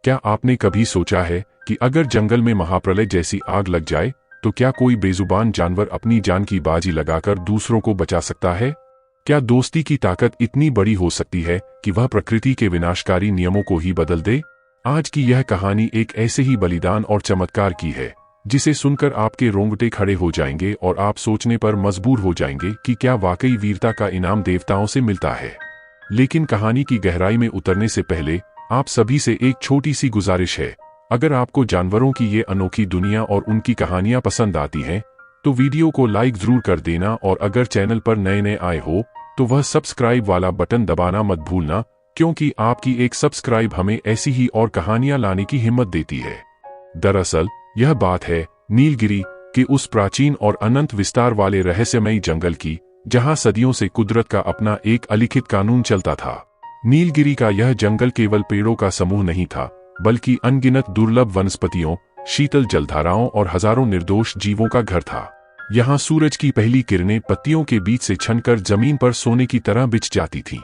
क्या आपने कभी सोचा है कि अगर जंगल में महाप्रलय जैसी आग लग जाए तो क्या कोई बेजुबान जानवर अपनी जान की बाजी लगाकर दूसरों को बचा सकता है? क्या दोस्ती की ताकत इतनी बड़ी हो सकती है कि वह प्रकृति के विनाशकारी नियमों को ही बदल दे? आज की यह कहानी एक ऐसे ही बलिदान और चमत्कार की है जिसे सुनकर आपके रोंगटे खड़े हो जाएंगे और आप सोचने पर मजबूर हो जाएंगे कि क्या वाकई वीरता का इनाम देवताओं से मिलता है। लेकिन कहानी की गहराई में उतरने से पहले आप सभी से एक छोटी सी गुजारिश है। अगर आपको जानवरों की ये अनोखी दुनिया और उनकी कहानियां पसंद आती हैं तो वीडियो को लाइक जरूर कर देना, और अगर चैनल पर नए आए हो तो वह सब्सक्राइब वाला बटन दबाना मत भूलना, क्योंकि आपकी एक सब्सक्राइब हमें ऐसी ही और कहानियां लाने की हिम्मत देती है। दरअसल यह बात है नीलगिरी के उस प्राचीन और अनंत विस्तार वाले रहस्यमयी जंगल की, जहां सदियों से कुदरत का अपना एक अलिखित कानून चलता था। नीलगिरी का यह जंगल केवल पेड़ों का समूह नहीं था, बल्कि अनगिनत दुर्लभ वनस्पतियों, शीतल जलधाराओं और हजारों निर्दोष जीवों का घर था। यहाँ सूरज की पहली किरणें पत्तियों के बीच से छनकर जमीन पर सोने की तरह बिछ जाती थीं।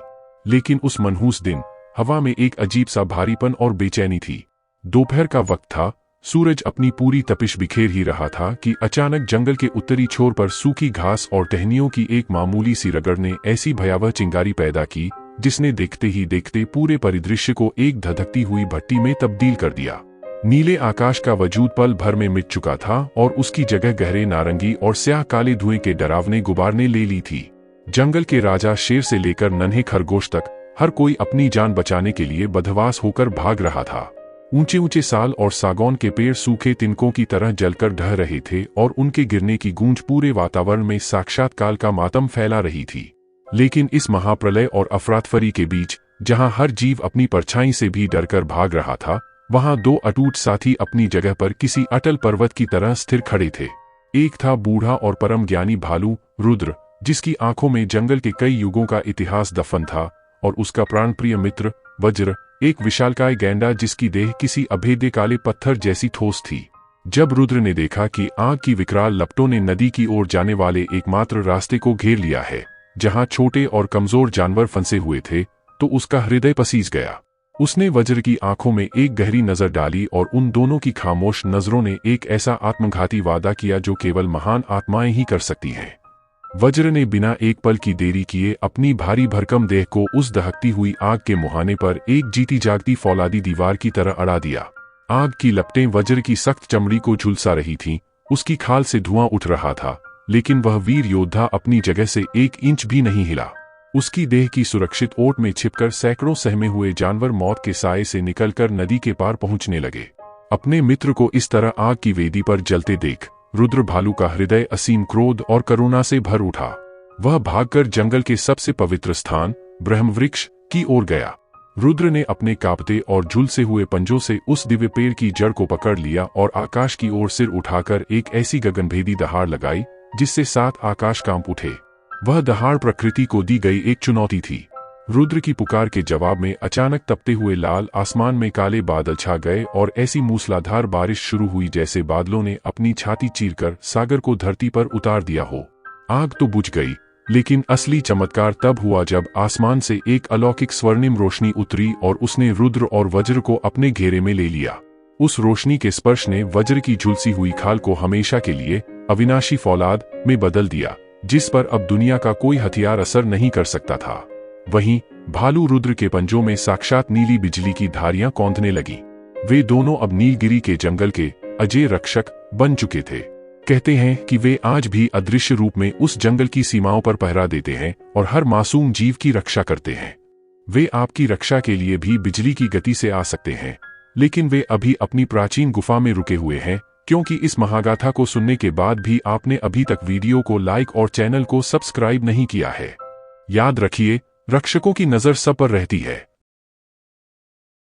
लेकिन उस मनहूस दिन हवा में एक अजीब सा भारीपन और बेचैनी थी। दोपहर का वक्त था, सूरज अपनी पूरी तपिश बिखेर ही रहा था कि अचानक जंगल के उत्तरी छोर पर सूखी घास और टहनियों की एक मामूली सी रगड़ ने ऐसी भयावह चिंगारी पैदा की जिसने देखते ही देखते पूरे परिदृश्य को एक धधकती हुई भट्टी में तब्दील कर दिया। नीले आकाश का वजूद पल भर में मिट चुका था और उसकी जगह गहरे नारंगी और स्याह काले धुएं के डरावने गुबार ने ले ली थी। जंगल के राजा शेर से लेकर नन्हे खरगोश तक हर कोई अपनी जान बचाने के लिए बदहवास होकर भाग रहा था। ऊंचे ऊंचे साल और सागौन के पेड़ सूखे तिनकों की तरह जलकर ढह रहे थे और उनके गिरने की गूंज पूरे वातावरण में साक्षात काल का मातम फैला रही थी। लेकिन इस महाप्रलय और अफरातफरी के बीच, जहां हर जीव अपनी परछाई से भी डरकर भाग रहा था, वहां दो अटूट साथी अपनी जगह पर किसी अटल पर्वत की तरह स्थिर खड़े थे। एक था बूढ़ा और परम ज्ञानी भालू रुद्र, जिसकी आंखों में जंगल के कई युगों का इतिहास दफन था, और उसका प्राणप्रिय मित्र वज्र, एक विशालकाय गैंडा जिसकी देह किसी अभेद्य काले पत्थर जैसी ठोस थी। जब रुद्र ने देखा कि आग की विकराल लपटों ने नदी की ओर जाने वाले एकमात्र रास्ते को घेर लिया है, जहां छोटे और कमजोर जानवर फंसे हुए थे, तो उसका हृदय पसीज गया। उसने वज्र की आंखों में एक गहरी नजर डाली और उन दोनों की खामोश नजरों ने एक ऐसा आत्मघाती वादा किया जो केवल महान आत्माएं ही कर सकती हैं। वज्र ने बिना एक पल की देरी किए अपनी भारी भरकम देह को उस दहकती हुई आग के मुहाने पर एक जीती जागती फौलादी दीवार की तरह अड़ा दिया। आग की लपटें वज्र की सख्त चमड़ी को झुलसा रही थीं, उसकी खाल से धुआं उठ रहा था, लेकिन वह वीर योद्धा अपनी जगह से एक इंच भी नहीं हिला। उसकी देह की सुरक्षित ओट में छिपकर सैकड़ों सहमे हुए जानवर मौत के साए से निकलकर नदी के पार पहुंचने लगे। अपने मित्र को इस तरह आग की वेदी पर जलते देख रुद्र भालू का हृदय असीम क्रोध और करुणा से भर उठा। वह भागकर जंगल के सबसे पवित्र स्थान ब्रह्मवृक्ष की ओर गया। रुद्र ने अपने कांपते और झुलसे हुए पंजों से उस दिव्य पेड़ की जड़ को पकड़ लिया और आकाश की ओर सिर उठाकर एक ऐसी गगनभेदी दहाड़ लगाई जिससे 7 आकाश कांप उठे। वह दहाड़ प्रकृति को दी गई एक चुनौती थी। रुद्र की पुकार के जवाब में अचानक तपते हुए लाल आसमान में काले बादल छा गए और ऐसी मूसलाधार बारिश शुरू हुई जैसे बादलों ने अपनी छाती चीरकर सागर को धरती पर उतार दिया हो। आग तो बुझ गई, लेकिन असली चमत्कार तब हुआ जब आसमान से एक अलौकिक स्वर्णिम रोशनी उतरी और उसने रुद्र और वज्र को अपने घेरे में ले लिया। उस रोशनी के स्पर्श ने वज्र की झुलसी हुई खाल को हमेशा के लिए अविनाशी फौलाद में बदल दिया, जिस पर अब दुनिया का कोई हथियार असर नहीं कर सकता था। वहीं भालू रुद्र के पंजों में साक्षात नीली बिजली की धारियां कौंधने लगी। वे दोनों अब नीलगिरी के जंगल के अजय रक्षक बन चुके थे। कहते हैं कि वे आज भी अदृश्य रूप में उस जंगल की सीमाओं पर पहरा देते हैं और हर मासूम जीव की रक्षा करते हैं। वे आपकी रक्षा के लिए भी बिजली की गति से आ सकते हैं, लेकिन वे अभी अपनी प्राचीन गुफा में रुके हुए हैं, क्योंकि इस महागाथा को सुनने के बाद भी आपने अभी तक वीडियो को लाइक और चैनल को सब्सक्राइब नहीं किया है। याद रखिए, रक्षकों की नजर सब पर रहती है।